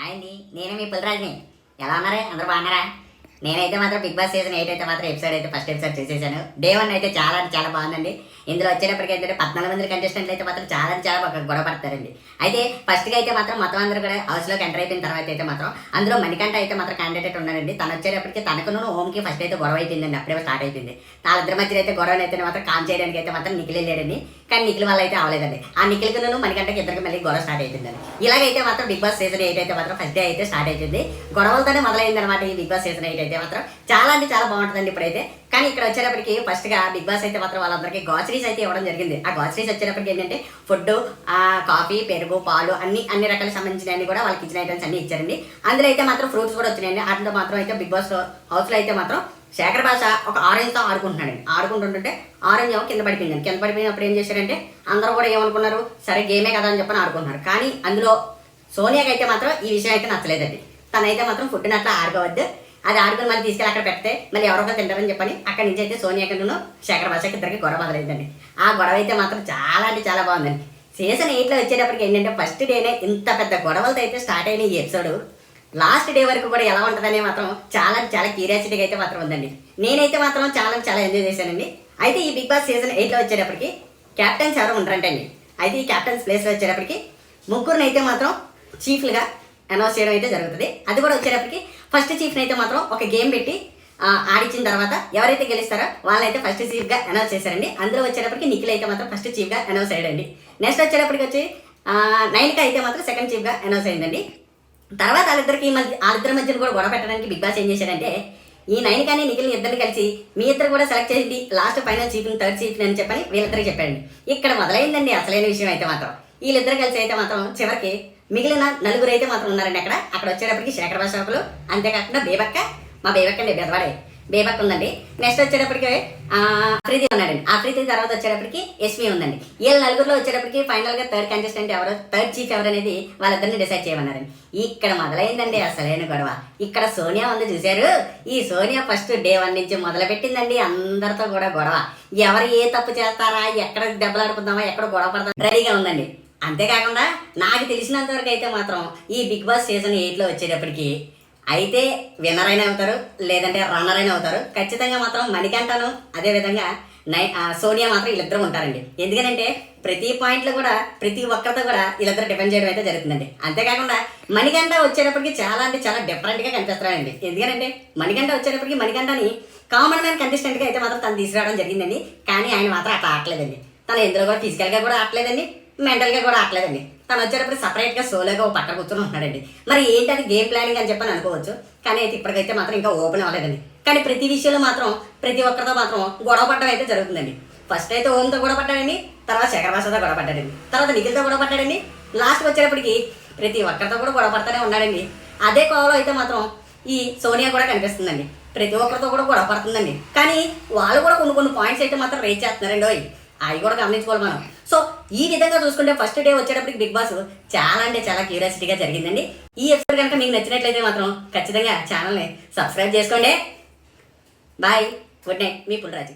అండి నేను మీ పుల్రాజ్ని. ఎలా ఉన్నారే? అందరూ బాగున్నారా? నేనైతే మాత్రం బిగ్ బాస్ సీజన్ 8 అయితే మాత్రం ఫస్ట్ ఎపిసోడ్ చూసేసాను. డే 1 అయితే చాలా అంటే చాలా బాగుందండి. ఇందులో వచ్చేటప్పటికి ఏంటంటే 14 మంది కంటెస్టెంట్లు అయితే మాత్రం చాలా అంటే చాలా గొడవ పడతారండి. అయితే ఫస్ట్గా అయితే మాత్రం మొత్తం అందరూ కూడా హౌస్లోకి ఎంటర్ అయిపోయిన తర్వాత అయితే మాత్రం అందులో మణికంఠ అయితే మాత్రం క్యాండిడేట్ ఉన్నారండి. తను వచ్చేటప్పటికి తనకును ఓంకి ఫస్ట్ అయితే గొడవ అయిపోయిందండి. అప్పుడే స్టార్ట్ అయిపోయింది. వాళ్ళిద్దరి మధ్య అయితే గొడవ అయితే మాత్రం కామ్ చేయడానికి అయితే మాత్రం నిఖిల్ వెళ్ళాడండి. కానీ నిఖిల్ వల్ల అయితే అవలేదండి. ఆ నిఖిల్కును మణికంఠకి ఇద్దరికి మళ్ళీ గొడవ స్టార్ట్ అయిపోయిందండి. ఇలాగైతే మాత్రం బిగ్ బాస్ సీజన్ 8 అయితే మాత్రం ఫస్ట్ డే అయితే స్టార్ట్ అయిపోయింది. గొడవలతోనే మొదలైంది అనమాట ఈ బిగ్ బాస్ సీజన్ 8 అయితే మాత్రం చాలా అంటే చాలా బాగుంటుందండి ఇప్పుడైతే. కానీ ఇక్కడ వచ్చేటప్పటికి ఫస్ట్ గా బిగ్ బాస్ అయితే మాత్రం వాళ్ళందరికీ గ్రాసరీస్ అయితే ఇవ్వడం జరిగింది. ఆ గ్రాసరీస్ వచ్చేటప్పటికి ఏంటంటే ఫుడ్, కాఫీ, పెరుగు, పాలు అన్ని రకాలకు సంబంధించిన కూడా వాళ్ళకి ఇచ్చిన ఐటమ్స్ అన్ని ఇచ్చారండి. అందులో అయితే మాత్రం ఫ్రూట్స్ కూడా వచ్చినాయండి. వాటిలో మాత్రం అయితే బిగ్ బాస్ హౌస్ లో అయితే మాత్రం శేఖర్ భాష ఒక ఆరెంజ్తో ఆడుకుంటున్నాడండి. ఆడుకుంటుంటే ఆరెంజ్ ఏమో కింద పడిపోయిందండి. కింద పడిపోయినప్పుడు ఏం చేశారంటే అందరూ కూడా ఏమనుకున్నారు, సరే గేమే కదా అని చెప్పని ఆడుకుంటున్నారు. కానీ అందులో సోనియాకి అయితే మాత్రం ఈ విషయం అయితే నచ్చలేదండి. తనైతే మాత్రం ఫుడ్ని అట్లా ఆడుకోవద్దు, అది ఆడుకుని మళ్ళీ తీసుకెళ్ళి అక్కడ పెడితే మళ్ళీ ఎవరో తింటారని చెప్పని అక్కడి నుంచి అయితే సోనియాకి శేఖర్ భాషకి ఇద్దరికి గొడవ మొదలైందండి. ఆ గొడవ అయితే మాత్రం చాలా అంటే చాలా బాగుందండి. సీజన్ 8లో వచ్చేటప్పటికి ఏంటంటే ఫస్ట్ డేనే ఇంత పెద్ద గొడవలతో అయితే స్టార్ట్ అయిన ఈ ఎపిసోడ్ లాస్ట్ డే వరకు కూడా ఎలా ఉంటుందనే మాత్రం చాలా చాలా క్యూరియాసిటీగా అయితే మాత్రం ఉందండి. నేనైతే మాత్రం చాలా చాలా ఎంజాయ్ చేశానండి. అయితే ఈ బిగ్ బాస్ సీజన్ 8లో వచ్చేటప్పటికి క్యాప్టెన్స్ ఎవరు ఉంటారంటండి. అయితే ఈ క్యాప్టెన్స్ ప్లేస్లో వచ్చేటప్పటికి ముగ్గురిని అయితే మాత్రం చీఫ్లుగా అనౌన్స్ చేయడం అయితే జరుగుతుంది. అది కూడా వచ్చేటప్పటికి ఫస్ట్ చీఫ్ని అయితే మాత్రం ఒక గేమ్ పెట్టి ఆడిచ్చిన తర్వాత ఎవరైతే గెలుస్తారో వాళ్ళైతే ఫస్ట్ చీఫ్గా అనౌన్స్ చేశారండి. అందులో వచ్చేటప్పటికి నిఖిల్ అయితే మాత్రం ఫస్ట్ చీఫ్గా అనౌన్స్ అయ్యాడండి. నెక్స్ట్ వచ్చేటప్పటికి వచ్చి నైన్కి అయితే మాత్రం సెకండ్ చీఫ్గా అనౌన్స్ అయిందండి. తర్వాత వాళ్ళిద్దరి మధ్యన కూడా గొడవ పెట్టడానికి బిగ్ బాస్ ఏం చేశాడంటే ఈ నైన్ కానీ నిఖిల్ని ఇద్దరిని కలిసి మీ ఇద్దరు కూడా సెలెక్ట్ చేయండి లాస్ట్ ఫైనల్ చీఫ్ని థర్డ్ చీఫ్ని అని చెప్పని వీళ్ళిద్దరికి చెప్పండి. ఇక్కడ మొదలైందండి అసలైన విషయం అయితే మాత్రం. వీళ్ళిద్దరు కలిసి అయితే మాత్రం చివరికి మిగిలిన నలుగురు అయితే మాత్రం ఉన్నారండి. అక్కడ వచ్చేటప్పటికి శేఖర్ భాష ఒకరు, అంతేకాకుండా బేబక్క, మా బేబక్క అండి బెదవాడే బేబక్క ఉందండి. నెక్స్ట్ వచ్చేటప్పటికి ఆఫ్రీది ఉన్నాడండి. ఆఫ్రీది తర్వాత వచ్చేటప్పటికి ఎస్మి ఉందండి. వీళ్ళ నలుగురులో వచ్చేటప్పటికి ఫైనల్ గా థర్డ్ కంటెస్టెంట్ ఎవరు, థర్డ్ చీఫ్ ఎవరు అనేది వాళ్ళిద్దరిని డిసైడ్ చేయమన్నారండి. ఇక్కడ మొదలైందండి అసలైన గొడవ. ఇక్కడ సోనియా ఉంది చూశారు. ఈ సోనియా ఫస్ట్ డే 1 నుంచి మొదలు పెట్టిందండి అందరితో కూడా గొడవ. ఎవరు ఏ తప్పు చేస్తారా, ఎక్కడ దెబ్బలాడుకుందామా, ఎక్కడ గొడవ పడతాం రెడీగా ఉందండి. అంతేకాకుండా నాకు తెలిసినంత వరకు అయితే మాత్రం ఈ బిగ్ బాస్ సీజన్ 8లో వచ్చేటప్పటికి అయితే విన్నర్ అయినా అవుతారు, లేదంటే రన్నర్ అయినా అవుతారు. ఖచ్చితంగా మాత్రం మణికంఠను అదేవిధంగా సోనియా మాత్రం వీళ్ళిద్దరూ ఉంటారండి. ఎందుకంటే ప్రతి పాయింట్లో కూడా ప్రతి ఒక్కరితో కూడా వీళ్ళిద్దరు డిపెండ్ చేయడం అయితే జరుగుతుందండి. అంతేకాకుండా మణికంఠ వచ్చేటప్పటికి చాలా అంటే చాలా డిఫరెంట్గా కనిపిస్తారండి. ఎందుకంటే మణికంఠ వచ్చేటప్పటికి మణికంఠని కామన్ మ్యాన్ కంటెస్టెంట్గా అయితే మాత్రం తను తీసుకురావడం జరిగిందండి. కానీ ఆయన మాత్రం అట్లా ఆడలేదండి. తను ఎందులో కూడా ఫిజికల్గా కూడా ఆడలేదండి, మెంటల్గా కూడా ఆడలేదండి. తను వచ్చేటప్పుడు సపరేట్గా సోలోగా ఓ పక్కన కూర్చొని ఉన్నాడండి. మరి ఏంటి అది గేమ్ ప్లానింగ్ అని చెప్పని అనుకోవచ్చు. కానీ అయితే ఇప్పటికైతే మాత్రం ఇంకా ఓపెన్ అవ్వలేదండి. కానీ ప్రతి విషయంలో మాత్రం ప్రతి ఒక్కరితో మాత్రం గొడవ పడడం అయితే జరుగుతుందండి. ఫస్ట్ అయితే ఓంతో గొడవ పడ్డాడండి, తర్వాత శేఖర్ భాషతో గొడవ పడ్డాడండి, తర్వాత నిఖిల్తో గొడవ పడ్డాడండి. లాస్ట్ వచ్చేటప్పటికి ప్రతి ఒక్కరితో కూడా గొడవ పడుతూనే ఉన్నాడండి. అదే కోవలో అయితే మాత్రం ఈ సోనియా కూడా కనిపిస్తుందండి. ప్రతి ఒక్కరితో కూడా గొడవ పడుతుందండి. కానీ వాళ్ళు కూడా కొన్ని పాయింట్స్ అయితే మాత్రం రేజ్ చేస్తున్నారండి. అవి కూడా గమనించుకోవాలి మనం. సో ఈ విధంగా చూసుకుంటే ఫస్ట్ డే వచ్చేటప్పటికి బిగ్ బాస్ చాలా అంటే చాలా క్యూరియాసిటీగా జరిగిందండి. ఈ ఎపిసోడ్ కనుక మీకు నచ్చినట్లయితే మాత్రం ఖచ్చితంగా ఛానల్ని సబ్స్క్రైబ్ చేసుకోండి. బాయ్, గుడ్ నైట్, మీ పుల్రాజు.